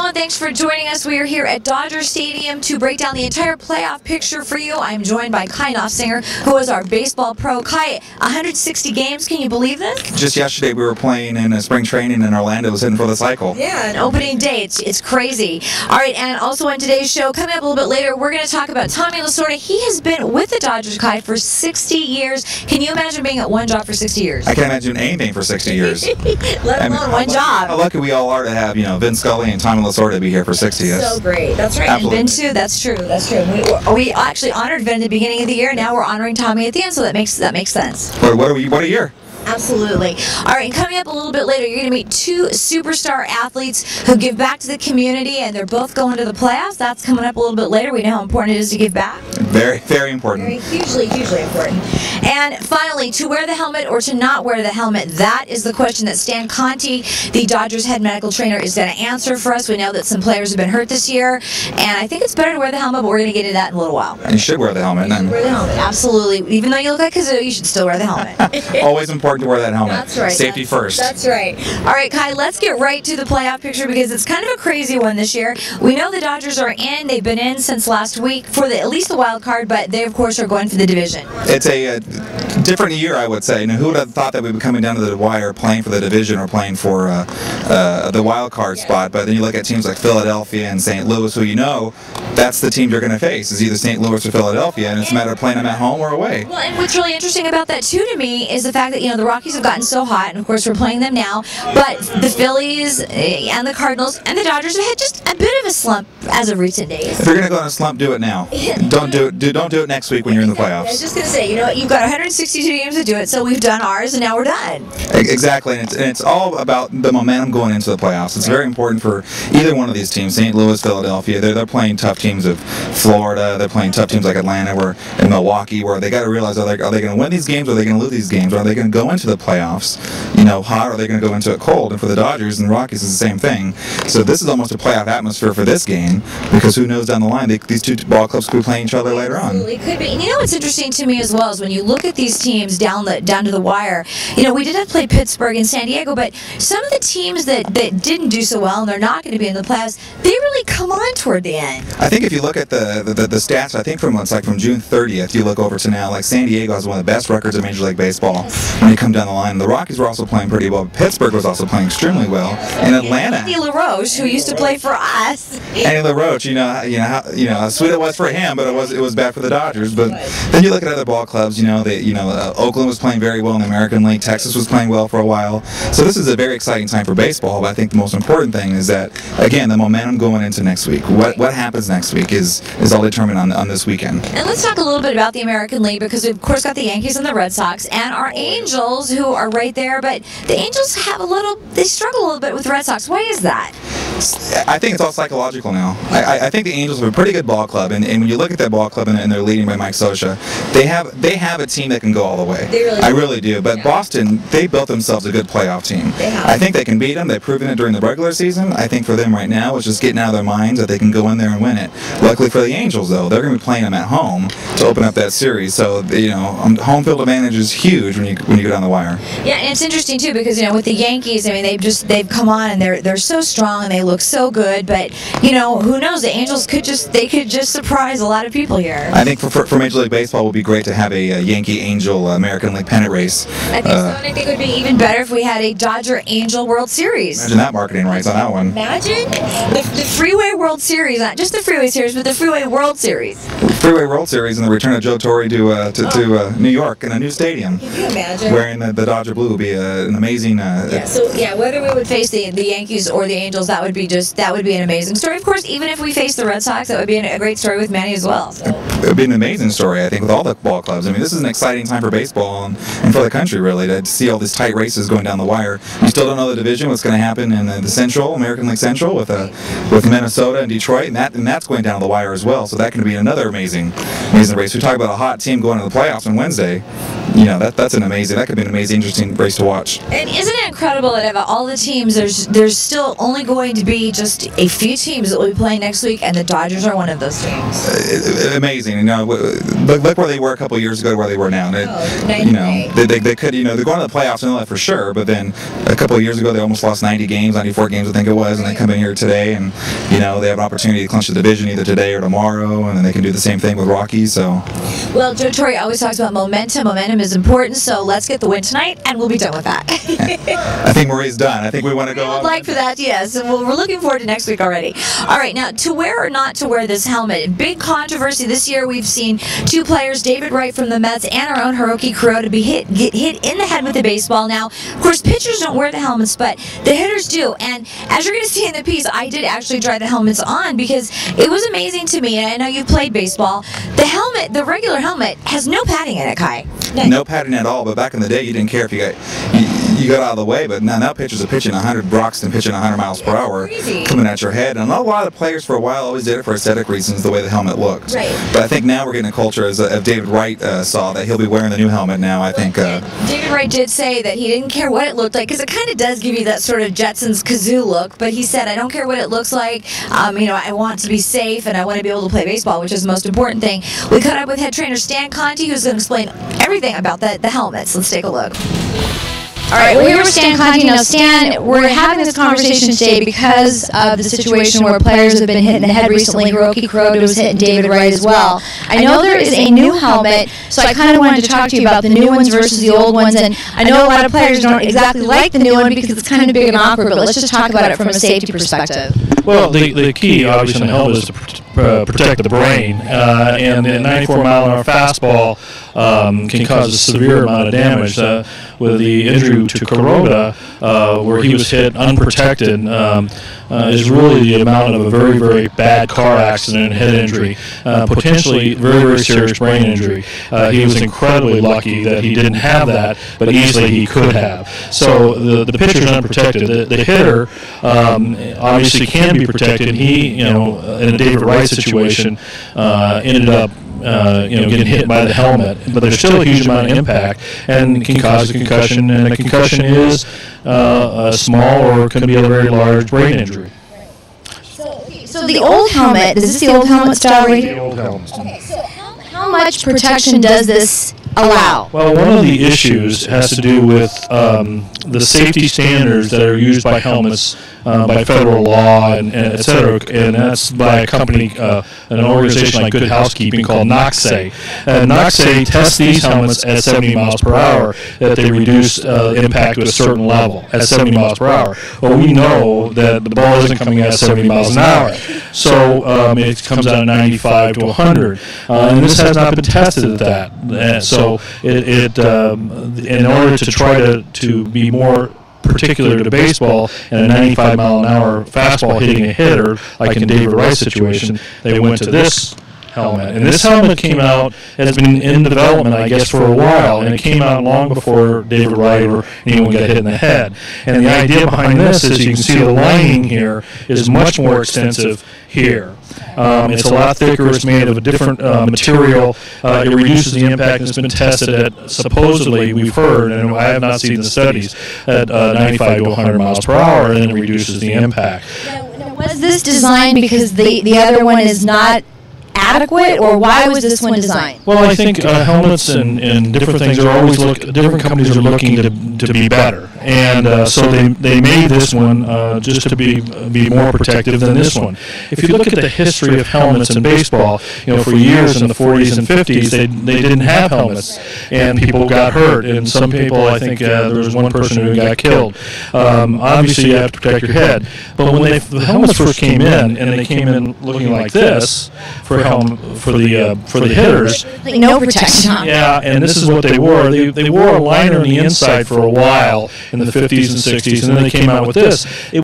Hello and thanks for joining us. We are here at Dodger Stadium to break down the entire playoff picture for you. I'm joined by Kai Noffsinger, who is our baseball pro. Kai, 160 games, can you believe this? Just yesterday we were playing in a spring training in Orlando, was hitting for the cycle. Yeah, an opening day, it's crazy. All right, and also on today's show, coming up a little bit later, we're going to talk about Tommy Lasorda. He has been with the Dodgers, Kai, for 60 years. Can you imagine being at one job for 60 years? I can't imagine anything for 60 years. Let alone one job. How lucky we all are to have, Vin Scully and Tommy Lasorda be here for 60 years. So great. That's right. Absolutely. And Vin too. That's true. That's true. We actually honored Vin at the beginning of the year. Now we're honoring Tommy at the end, so that makes sense. What a year. Absolutely. All right, and coming up a little bit later, you're going to meet two superstar athletes who give back to the community, and they're both going to the playoffs. That's coming up a little bit later. We know how important it is to give back. Very, very important. Very hugely important. And finally, to wear the helmet or to not wear the helmet, that is the question that Stan Conti, the Dodgers head medical trainer, is going to answer for us. We know that some players have been hurt this year, and I think it's better to wear the helmet, but we're going to get into that in a little while. And you should wear the helmet. Wear the helmet, absolutely. Even though you look like Kazoo, you should still wear the helmet. Always important to wear that helmet. That's right. Safety first. That's right. All right, Kai, let's get right to the playoff picture because it's kind of a crazy one this year. We know the Dodgers are in. They've been in since last week for at least the wild card, but they, of course, are going for the division. It's a different year, I would say. Who would have thought that we'd be coming down to the wire playing for the division or playing for the wild card spot? But then you look at teams like Philadelphia and St. Louis, who that's the team you're going to face. Is either St. Louis or Philadelphia, and it's a matter of playing them at home or away. Well, and what's really interesting about that, too, to me, is the fact that, the Rockies have gotten so hot, and of course we're playing them now, but the Phillies and the Cardinals and the Dodgers have had just a bit of a slump as of recent days. If you're going to go on a slump, do it now. Don't do it next week when you're in the playoffs. I was just going to say, you've got 162 games to do it, so we've done ours, and now we're done. Exactly, and it's all about the momentum going into the playoffs. It's very important for either one of these teams, St. Louis, Philadelphia. They're playing tough teams of Florida. They're playing tough teams like Atlanta and Milwaukee, where they got to realize, are they going to win these games or are they going to lose these games? Or are they going to go into the playoffs, hot, or are they going to go into it cold? And for the Dodgers and Rockies, it's the same thing. So this is almost a playoff atmosphere for this game because who knows down the line, these two ball clubs could be playing each other later on. Absolutely, could be. And what's interesting to me as well is when you look at these teams down to the wire, we did have to play Pittsburgh and San Diego, but some of the teams that didn't do so well and they're not going to be in the playoffs, they really come on toward the end. I think if you look at the stats, I think from June 30th, you look over to now, like San Diego has one of the best records in Major League Baseball when you come down the line. The Rockies were also playing pretty well. Pittsburgh was also playing extremely well. And Atlanta. Andy LaRoche, who used to play for us. Andy LaRoche, how sweet it was for him, but it was bad for the Dodgers. But then you look at other ball clubs. Oakland was playing very well in the American League. Texas was playing well for a while. So this is a very exciting time for baseball. But I think the most important thing is that, again, the momentum going into next week. What happens next week is all determined on this weekend. And let's talk a little bit about the American League because we've, of course, got the Yankees and the Red Sox and our Angels who are right there. But the Angels they struggle a little bit with the Red Sox. Why is that? I think it's all psychological now. I think the Angels are a pretty good ball club, and when you look at that ball club and they're leading by Mike Scioscia, they have a team that can go all the way. I really do. But Boston, they built themselves a good playoff team. I think they can beat them. They've proven it during the regular season. I think for them right now, it's just getting out of their minds that they can go in there and win it. Luckily for the Angels, though, they're going to be playing them at home to open up that series. So home field advantage is huge when you go down the wire. Yeah, and it's interesting too because with the Yankees, they've come on and they're so strong and they look so good. But who knows? The Angels could just surprise a lot of people here. I think for Major League Baseball, it would be great to have a Yankee Angel American League pennant race. I think so, and I think it would be even better if we had a Dodger Angel World Series. Imagine that marketing rights on that one. Imagine the Freeway World Series, not just the Freeway Series, but the Freeway World Series. Freeway World Series and the return of Joe Torre to New York in a new stadium. Can you imagine? Wearing the Dodger blue would be an amazing. Whether we would face the Yankees or the Angels, that would be an amazing story. Of course, even if we face the Red Sox, that would be a great story with Manny as well. So. It would be an amazing story, I think, with all the ball clubs. This is an exciting time for baseball and for the country, really, to see all these tight races going down the wire. You still don't know the division, what's going to happen in the Central, American League Central, with Minnesota and Detroit, and that's going down the wire as well. So that can be another amazing race. We talk about a hot team going to the playoffs on Wednesday. That could be an amazing, interesting race to watch. And isn't it incredible that of all the teams, there's still only going to to be just a few teams that will be playing next week, and the Dodgers are one of those teams. Amazing. You know, look where they were a couple years ago to where they were now. They could, they're going to the playoffs, I know that for sure, but then a couple of years ago they almost lost 90 games, 94 games I think it was, and they come in here today and, they have an opportunity to clinch the division either today or tomorrow, and then they can do the same thing with Rockies, so. Well, Joe Torre always talks about momentum. Momentum is important, so let's get the win tonight, and we'll be done with that. I think Marie's done. I think we want to go on. Like for that, yes. And we're looking forward to next week already. All right, now, to wear or not to wear this helmet. Big controversy this year. We've seen two players, David Wright from the Mets and our own Hiroki Kuroda, get hit in the head with a baseball. Now, of course, pitchers don't wear the helmets, but the hitters do. And as you're going to see in the piece, I did actually try the helmets on because it was amazing to me. And I know you've played baseball. The helmet, the regular helmet, has no padding in it, Kai. No padding at all, but back in the day, you didn't care if you got out of the way, but now pitchers are pitching 100, Broxton pitching 100 miles per hour coming at your head. And a lot of players for a while always did it for aesthetic reasons, the way the helmet looked. Right. But I think now we're getting a culture, as David Wright saw, that he'll be wearing the new helmet now, I think. David Wright did say that he didn't care what it looked like, because it kind of does give you that sort of Jetsons kazoo look, but he said, I don't care what it looks like, I want to be safe, and I want to be able to play baseball, which is the most important thing. We caught up with head trainer Stan Conti, who's going to explain everything about the helmets. Let's take a look. All right, we're here with Stan Conti. Now, Stan, we're having this conversation today because of the situation where players have been hit in the head recently. Hiroki Kuroda was hit and David Wright as well. I know there is a new helmet, so I kind of wanted to talk to you about the new ones versus the old ones. And I know a lot of players don't exactly like the new one because it's kind of big and awkward, but let's just talk about it from a safety perspective. Well, the key, obviously, in the helmet is to protect the brain, and the 94-mile-an-hour fastball can cause a severe amount of damage. With the injury to Kuroda, where he was hit unprotected, is really the amount of a very, very bad car accident and head injury, potentially very, very serious brain injury. He was incredibly lucky that he didn't have that, but easily he could have. So the pitcher is unprotected. The hitter obviously can be protected. He, in a David Wright situation, ended up getting hit by the helmet, but there's still a huge amount of impact and can cause a concussion, and a concussion is a small or can be a very large brain injury. So the old helmet, is this the old helmet style right here? The old helmet. Okay, so how much protection does this allow? Well, one of the issues has to do with the safety standards that are used by helmets by federal law and et cetera, and that's by a company, an organization like Good Housekeeping called NOCSAE. NOCSAE tests these helmets at 70 miles per hour, that they reduce impact to a certain level at 70 miles per hour. Well, we know that the ball isn't coming at 70 miles an hour, so it comes out at 95 to 100, and this has not been tested at that. So in order to try to be more particular to baseball and a 95-mile-an-hour fastball hitting a hitter, like in David Wright's situation, they went to this helmet. And this helmet came out, has been in development, I guess, for a while, and it came out long before David Wright or anyone got hit in the head. And the idea behind this is, you can see the lining here is much more extensive here. It's a lot thicker. It's made of a different material. It reduces the impact. It's been tested at, supposedly, we've heard, and I have not seen the studies, at 95 to 100 miles per hour, and it reduces the impact. Now, was this designed because the other one is not adequate, or why was this one designed? Well, I think helmets and different things are always different companies are looking to be better, and so they made this one just to be more protective than this one. If you look at the history of helmets in baseball, for years in the 40s and 50s, they didn't have helmets, and people got hurt, and some people, I think there was one person who got killed. Obviously, you have to protect your head, but when the helmets first came in, and they came in looking like this for the hitters, like no protection on. Yeah, and this is what they wore. They wore a liner on the inside for a while in the 50s and 60s, and then they came out with this.